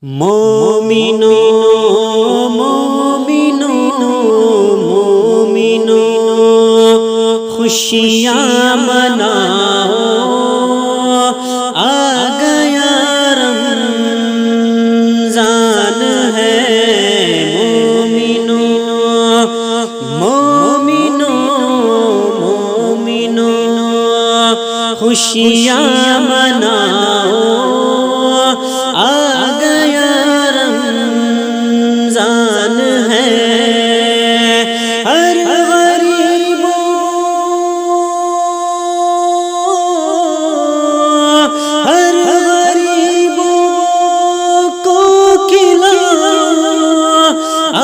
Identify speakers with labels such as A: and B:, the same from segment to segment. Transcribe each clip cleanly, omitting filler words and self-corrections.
A: مومنو مومنو مومنو خوشیاں مناؤ، آ گیا رمضان ہے۔ مومنو مومنو مومنو خوشیاں مناؤ، آ گیا رمضان ہے۔ ہر غریبوں ہر غریبوں کو کھلاؤ، آ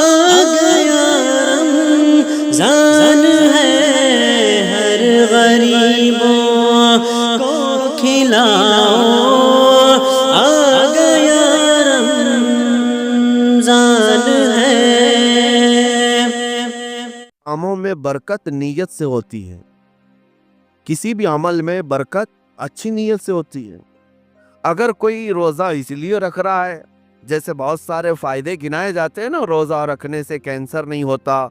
A: گیا رمضان ہے۔ ہر غریبوں کو کھلاؤ، آ گیا رمضان ہے۔
B: کاموں میں برکت نیت سے ہوتی ہے۔ کسی بھی عمل میں برکت اچھی نیت سے ہوتی ہے۔ اگر کوئی روزہ اس لیے رکھ رہا ہے، جیسے بہت سارے فائدے گنائے جاتے ہیں نا، روزہ رکھنے سے کینسر نہیں ہوتا،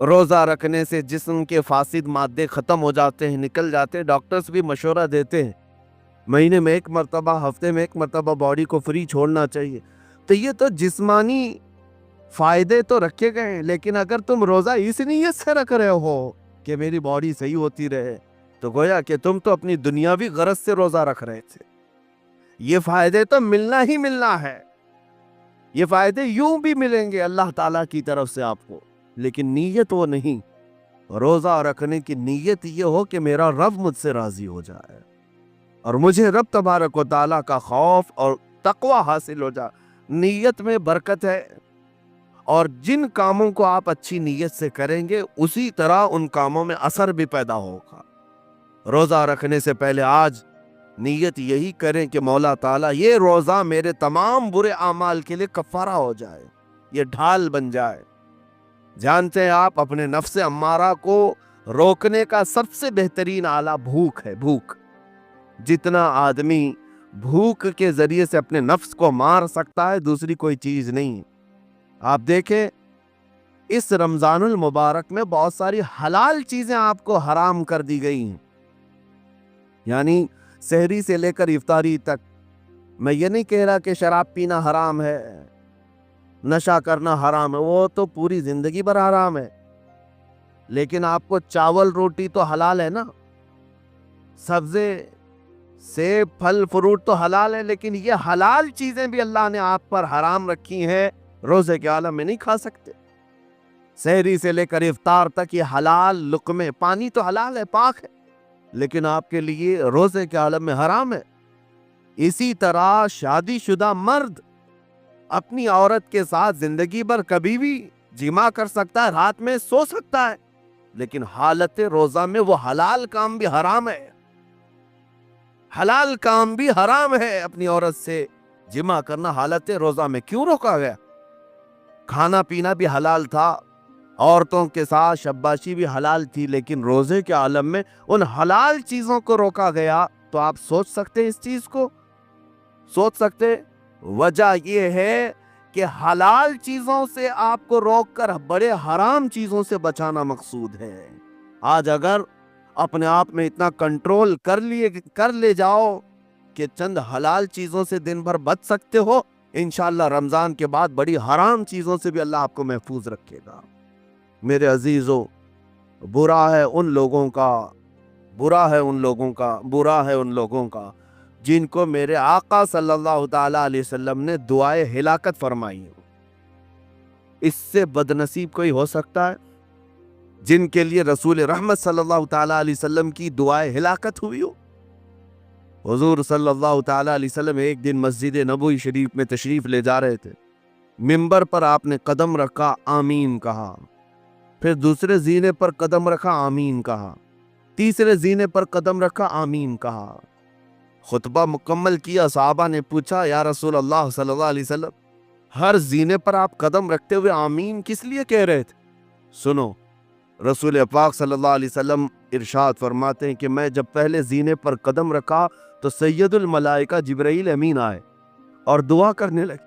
B: روزہ رکھنے سے جسم کے فاسد مادے ختم ہو جاتے ہیں، نکل جاتے ہیں، ڈاکٹرز بھی مشورہ دیتے ہیں مہینے میں ایک مرتبہ، ہفتے میں ایک مرتبہ باڈی کو فری چھوڑنا چاہیے۔ تو یہ تو جسمانی فائدے تو رکھے گئے ہیں، لیکن اگر تم روزہ اس نیت سے رکھ رہے ہو کہ میری باڈی صحیح ہوتی رہے، تو گویا کہ تم تو اپنی دنیاوی غرض سے روزہ رکھ رہے تھے۔ یہ فائدے تو ملنا ہی ملنا ہے، یہ فائدے یوں بھی ملیں گے اللہ تعالیٰ کی طرف سے آپ کو، لیکن نیت وہ نہیں۔ روزہ رکھنے کی نیت یہ ہو کہ میرا رب مجھ سے راضی ہو جائے اور مجھے رب تبارک و تعالیٰ کا خوف اور تقوی حاصل ہو جائے۔ نیت میں برکت ہے، اور جن کاموں کو آپ اچھی نیت سے کریں گے اسی طرح ان کاموں میں اثر بھی پیدا ہوگا۔ روزہ رکھنے سے پہلے آج نیت یہی کریں کہ مولا تعالیٰ یہ روزہ میرے تمام برے اعمال کے لیے کفارہ ہو جائے، یہ ڈھال بن جائے۔ جانتے ہیں آپ، اپنے نفس امارہ کو روکنے کا سب سے بہترین آلہ بھوک ہے۔ بھوک، جتنا آدمی بھوک کے ذریعے سے اپنے نفس کو مار سکتا ہے، دوسری کوئی چیز نہیں۔ آپ دیکھیں اس رمضان المبارک میں بہت ساری حلال چیزیں آپ کو حرام کر دی گئی ہیں، یعنی سحری سے لے کر افطاری تک۔ میں یہ نہیں کہہ رہا کہ شراب پینا حرام ہے، نشہ کرنا حرام ہے، وہ تو پوری زندگی بھر حرام ہے، لیکن آپ کو چاول روٹی تو حلال ہے نا، سبزے سیب پھل فروٹ تو حلال ہے، لیکن یہ حلال چیزیں بھی اللہ نے آپ پر حرام رکھی ہیں، روزے کے عالم میں نہیں کھا سکتے۔ سحری سے لے کر افطار تک یہ حلال لقمے، پانی تو حلال ہے، پاک ہے، لیکن آپ کے لیے روزے کے عالم میں حرام ہے۔ اسی طرح شادی شدہ مرد اپنی عورت کے ساتھ زندگی بھر کبھی بھی جمع کر سکتا ہے، رات میں سو سکتا ہے، لیکن حالت روزہ میں وہ حلال کام بھی حرام ہے۔ حلال کام بھی حرام ہے، اپنی عورت سے جمع کرنا حالت روزہ میں کیوں روکا گیا؟ کھانا پینا بھی حلال تھا، عورتوں کے ساتھ شباشی بھی حلال تھی، لیکن روزے کے عالم میں ان حلال چیزوں کو روکا گیا۔ تو آپ سوچ سکتے ہیں اس چیز کو؟ سوچ سکتے؟ وجہ یہ ہے کہ حلال چیزوں سے آپ کو روک کر بڑے حرام چیزوں سے بچانا مقصود ہے۔ آج اگر اپنے آپ میں اتنا کنٹرول کر لے جاؤ کہ چند حلال چیزوں سے دن بھر بچ سکتے ہو، انشاءاللہ رمضان کے بعد بڑی حرام چیزوں سے بھی اللہ آپ کو محفوظ رکھے گا۔ میرے عزیزو، برا ہے ان لوگوں کا جن کو میرے آقا صلی اللہ تعالیٰ علیہ وسلم نے دعائے ہلاکت فرمائی ہو۔ اس سے بدنصیب کوئی ہو سکتا ہے؟ جن کے لیے رسول رحمت صلی اللہ تعالیٰ علیہ وسلم کی دعائے ہلاکت ہوئی ہو۔ حضور صلی اللہ تعالیٰ علیہ وسلم ایک دن مسجد نبوی شریف میں تشریف لے جا رہے تھے، منبر پر آپ نے قدم رکھا، آمین کہا، پھر دوسرے زینے پر قدم رکھا، آمین کہا، تیسرے زینے پر قدم رکھا، آمین کہا۔ خطبہ مکمل کیا، صحابہ نے پوچھا، یا رسول اللہ صلی اللہ علیہ وسلم، ہر زینے پر آپ قدم رکھتے ہوئے آمین کس لیے کہہ رہے تھے؟ سنو، رسول پاک صلی اللہ علیہ وسلم ارشاد فرماتے ہیں کہ میں جب پہلے زینے پر قدم رکھا تو سید الملائکہ جبرائیل امین آئے اور دعا کرنے لگے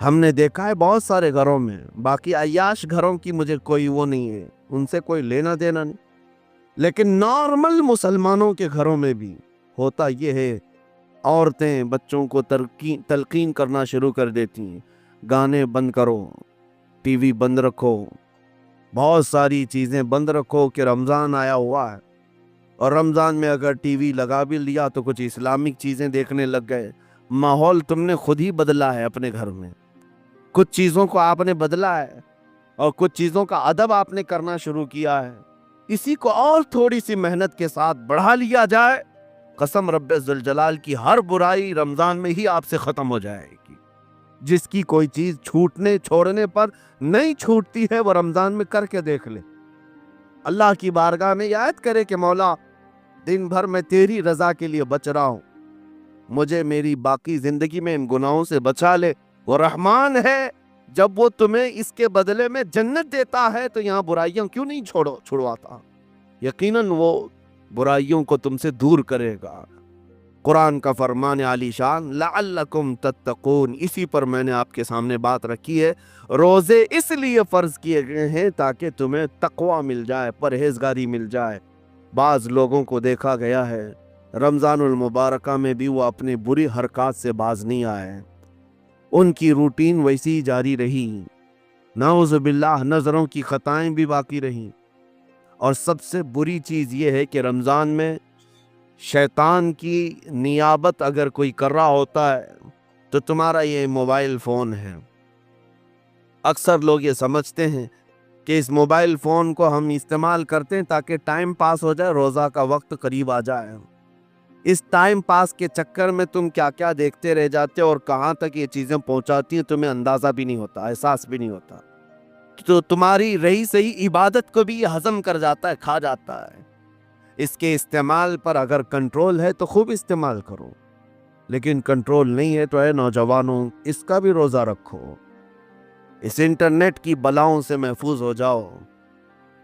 B: ہم نے دیکھا ہے بہت سارے گھروں میں، باقی عیاش گھروں کی مجھے کوئی وہ نہیں ہے، ان سے کوئی لینا دینا نہیں، لیکن نارمل مسلمانوں کے گھروں میں بھی ہوتا یہ ہے، عورتیں بچوں کو تلقین کرنا شروع کر دیتی ہیں، گانے بند کرو، ٹی وی بند رکھو، بہت ساری چیزیں بند رکھو کہ رمضان آیا ہوا ہے، اور رمضان میں اگر ٹی وی لگا بھی لیا تو کچھ اسلامک چیزیں دیکھنے لگ گئے۔ ماحول تم نے خود ہی بدلا ہے اپنے گھر میں، کچھ چیزوں کو آپ نے بدلا ہے اور کچھ چیزوں کا ادب آپ نے کرنا شروع کیا ہے۔ اسی کو اور تھوڑی سی محنت کے ساتھ بڑھا لیا جائے، قسم رب ذوالجلال کی ہر برائی رمضان میں ہی آپ سے ختم ہو جائے گی۔ جس کی کوئی چیز چھوڑنے پر نہیں چھوٹتی ہے وہ رمضان میں کر کے دیکھ لے، اللہ کی بارگاہ میں یاد کرے کہ مولا دن بھر میں تیری رضا کے لیے بچ رہا ہوں، مجھے میری باقی زندگی میں ان گناہوں سے بچا لے۔ وہ رحمان ہے، جب وہ تمہیں اس کے بدلے میں جنت دیتا ہے تو یہاں برائیاں کیوں نہیں چھڑواتا؟ یقیناً وہ برائیوں کو تم سے دور کرے گا۔ قرآن کا فرمان عالی شان لعلکم تتقون، اسی پر میں نے آپ کے سامنے بات رکھی ہے۔ روزے اس لیے فرض کیے گئے ہیں تاکہ تمہیں تقوی مل جائے، پرہیزگاری مل جائے۔ بعض لوگوں کو دیکھا گیا ہے رمضان المبارکہ میں بھی وہ اپنی بری حرکات سے باز نہیں آئے، ان کی روٹین ویسی ہی جاری رہی، نعوذ باللہ نظروں کی خطائیں بھی باقی رہیں۔ اور سب سے بری چیز یہ ہے کہ رمضان میں شیطان کی نیابت اگر کوئی کر رہا ہوتا ہے تو تمہارا یہ موبائل فون ہے۔ اکثر لوگ یہ سمجھتے ہیں کہ اس موبائل فون کو ہم استعمال کرتے ہیں تاکہ ٹائم پاس ہو جائے، روزہ کا وقت قریب آ جائے۔ اس ٹائم پاس کے چکر میں تم کیا کیا دیکھتے رہ جاتے اور کہاں تک یہ چیزیں پہنچاتی ہیں تمہیں اندازہ بھی نہیں ہوتا، احساس بھی نہیں ہوتا، تو تمہاری رہی صحیح عبادت کو بھی یہ ہضم کر جاتا ہے، کھا جاتا ہے۔ اس کے استعمال پر اگر کنٹرول ہے تو خوب استعمال کرو، لیکن کنٹرول نہیں ہے تو اے نوجوانوں اس کا بھی روزہ رکھو، اس انٹرنیٹ کی بلاؤں سے محفوظ ہو جاؤ۔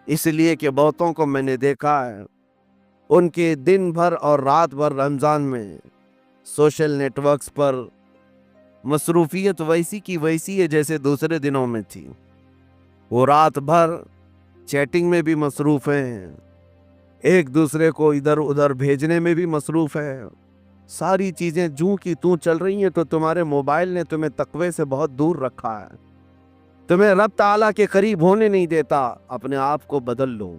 B: اس لیے کہ بہتوں کو میں نے دیکھا ہے ان کے دن بھر اور رات بھر رمضان میں سوشل نیٹ ورکس پر مصروفیت ویسی کی ویسی ہے جیسے دوسرے دنوں میں تھی۔ وہ رات بھر چیٹنگ میں بھی مصروف ہیں، ایک دوسرے کو ادھر ادھر بھیجنے میں بھی مصروف ہے، ساری چیزیں جوں کی توں چل رہی ہیں، تو تمہارے موبائل نے تمہیں تقوی سے بہت دور رکھا ہے، تمہیں رب تعالیٰ کے قریب ہونے نہیں دیتا۔ اپنے آپ کو بدل لو۔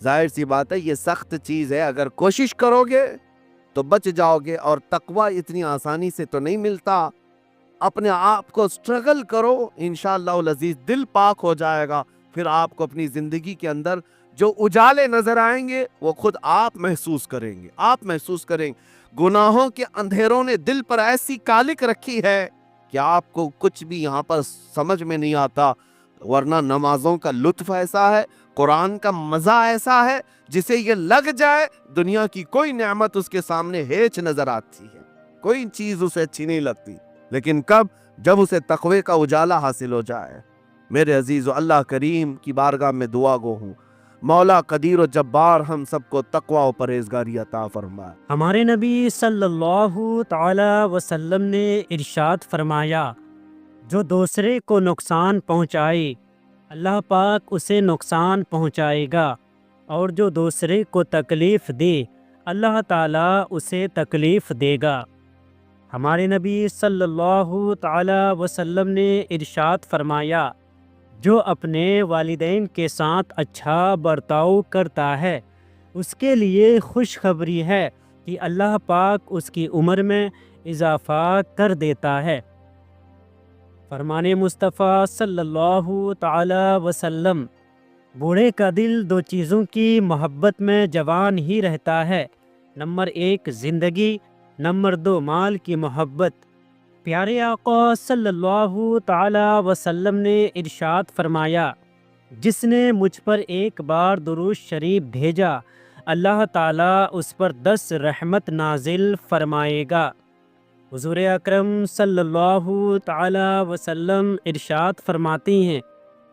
B: ظاہر سی بات ہے یہ سخت چیز ہے، اگر کوشش کرو گے تو بچ جاؤ گے، اور تقوی اتنی آسانی سے تو نہیں ملتا۔ اپنے آپ کو سٹرگل کرو، انشاءاللہ العزیز دل پاک ہو جائے گا، پھر آپ کو اپنی زندگی کے اندر جو اجالے نظر آئیں گے وہ خود آپ محسوس کریں گے، آپ محسوس کریں گے۔ گناہوں کے اندھیروں نے دل پر ایسی کالک رکھی ہے کہ آپ کو کچھ بھی یہاں پر سمجھ میں نہیں آتا، ورنہ نمازوں کا لطف ایسا ہے، قرآن کا مزہ ایسا ہے، جسے یہ لگ جائے دنیا کی کوئی نعمت اس کے سامنے ہیچ نظر آتی ہے، کوئی چیز اسے اچھی نہیں لگتی، لیکن کب؟ جب اسے تقوی کا اجالا حاصل ہو جائے۔ میرے عزیزو، اللہ کریم کی بارگاہ میں دعا گو ہوں، مولا قدیر و جبار ہم سب کو تقوی و پرہیزگاری عطا فرمائے۔
A: ہمارے نبی صلی اللہ تعالی وسلم نے ارشاد فرمایا، جو دوسرے کو نقصان پہنچائے اللہ پاک اسے نقصان پہنچائے گا، اور جو دوسرے کو تکلیف دے اللہ تعالیٰ اسے تکلیف دے گا۔ ہمارے نبی صلی اللہ تعالی وسلم نے ارشاد فرمایا، جو اپنے والدین کے ساتھ اچھا برتاؤ کرتا ہے اس کے لیے خوشخبری ہے کہ اللہ پاک اس کی عمر میں اضافہ کر دیتا ہے۔ فرمان مصطفیٰ صلی اللہ تعالی وسلم، بوڑھے کا دل دو چیزوں کی محبت میں جوان ہی رہتا ہے، نمبر 1 زندگی، نمبر 2 مال کی محبت۔ پیارے آقا صلی اللہ تعالی وسلم نے ارشاد فرمایا، جس نے مجھ پر ایک بار درود شریف بھیجا اللہ تعالیٰ اس پر 10 رحمت نازل فرمائے گا۔ حضور اکرم صلی اللہ تعالی وسلم ارشاد فرماتی ہیں،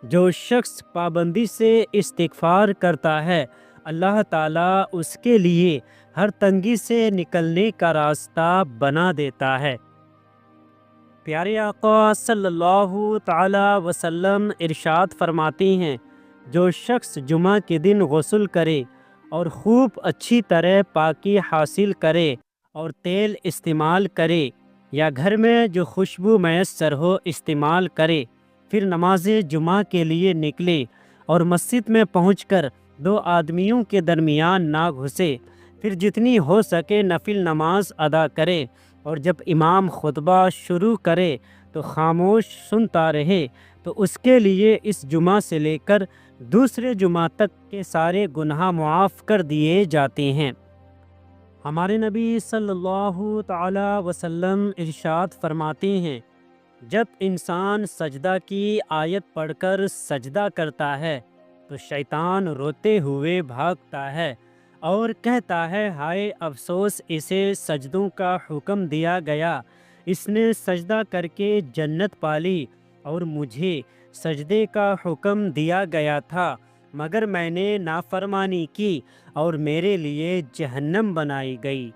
A: جو شخص پابندی سے استغفار کرتا ہے اللہ تعالیٰ اس کے لیے ہر تنگی سے نکلنے کا راستہ بنا دیتا ہے۔ پیارے آقا صلی اللہ تعالی وسلم ارشاد فرماتے ہیں، جو شخص جمعہ کے دن غسل کرے اور خوب اچھی طرح پاکی حاصل کرے اور تیل استعمال کرے یا گھر میں جو خوشبو میسر ہو استعمال کرے، پھر نماز جمعہ کے لیے نکلے اور مسجد میں پہنچ کر دو آدمیوں کے درمیان نہ گھسے، پھر جتنی ہو سکے نفل نماز ادا کرے، اور جب امام خطبہ شروع کرے تو خاموش سنتا رہے، تو اس کے لیے اس جمعہ سے لے کر دوسرے جمعہ تک کے سارے گناہ معاف کر دیے جاتے ہیں۔ ہمارے نبی صلی اللہ تعالی وسلم ارشاد فرماتے ہیں، جب انسان سجدہ کی آیت پڑھ کر سجدہ کرتا ہے تو شیطان روتے ہوئے بھاگتا ہے اور کہتا ہے، ہائے افسوس، اسے سجدوں کا حکم دیا گیا، اس نے سجدہ کر کے جنت پالی، اور مجھے سجدے کا حکم دیا گیا تھا مگر میں نے نافرمانی کی اور میرے لیے جہنم بنائی گئی۔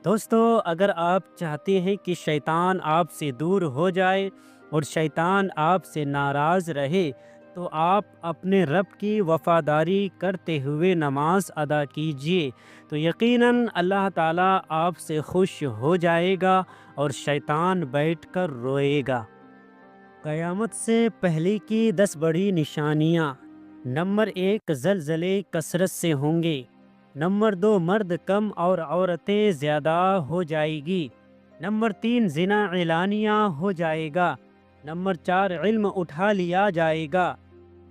A: دوستو، اگر آپ چاہتے ہیں کہ شیطان آپ سے دور ہو جائے اور شیطان آپ سے ناراض رہے، تو آپ اپنے رب کی وفاداری کرتے ہوئے نماز ادا کیجیے، تو یقیناً اللہ تعالیٰ آپ سے خوش ہو جائے گا اور شیطان بیٹھ کر روئے گا۔ قیامت سے پہلے کی 10 بڑی نشانیاں۔ نمبر 1، زلزلے کثرت سے ہوں گے۔ نمبر 2، مرد کم اور عورتیں زیادہ ہو جائے گی۔ نمبر 3، زنا اعلانیہ ہو جائے گا۔ نمبر 4، علم اٹھا لیا جائے گا۔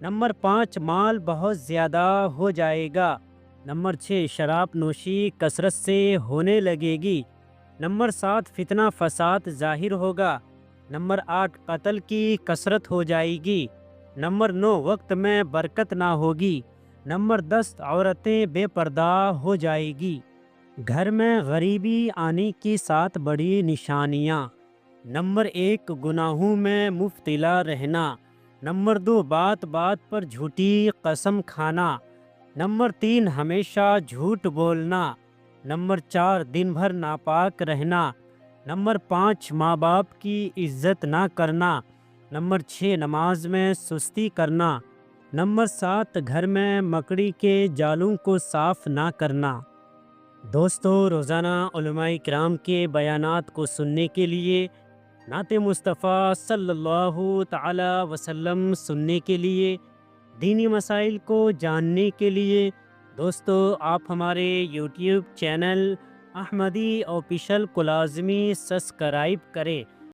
A: نمبر 5، مال بہت زیادہ ہو جائے گا۔ نمبر 6، شراب نوشی کثرت سے ہونے لگے گی۔ نمبر 7، فتنہ فساد ظاہر ہوگا۔ نمبر 8، قتل کی کثرت ہو جائے گی۔ نمبر 9، وقت میں برکت نہ ہوگی۔ نمبر 10، عورتیں بے پردہ ہو جائے گی۔ گھر میں غریبی آنے کی 7 بڑی نشانیاں۔ نمبر 1، گناہوں میں مبتلا رہنا۔ نمبر 2، بات بات پر جھوٹی قسم کھانا۔ نمبر 3، ہمیشہ جھوٹ بولنا۔ نمبر 4، دن بھر ناپاک رہنا۔ نمبر 5، ماں باپ کی عزت نہ کرنا۔ نمبر 6، نماز میں سستی کرنا۔ نمبر 7، گھر میں مکڑی کے جالوں کو صاف نہ کرنا۔ دوستو، روزانہ علماء کرام کے بیانات کو سننے کے لیے، نعت مصطفیٰ صلی اللہ تعالی وسلم سننے کے لیے، دینی مسائل کو جاننے کے لیے، دوستو آپ ہمارے یوٹیوب چینل احمدی آفیشل کو لازمی سبسکرائب کریں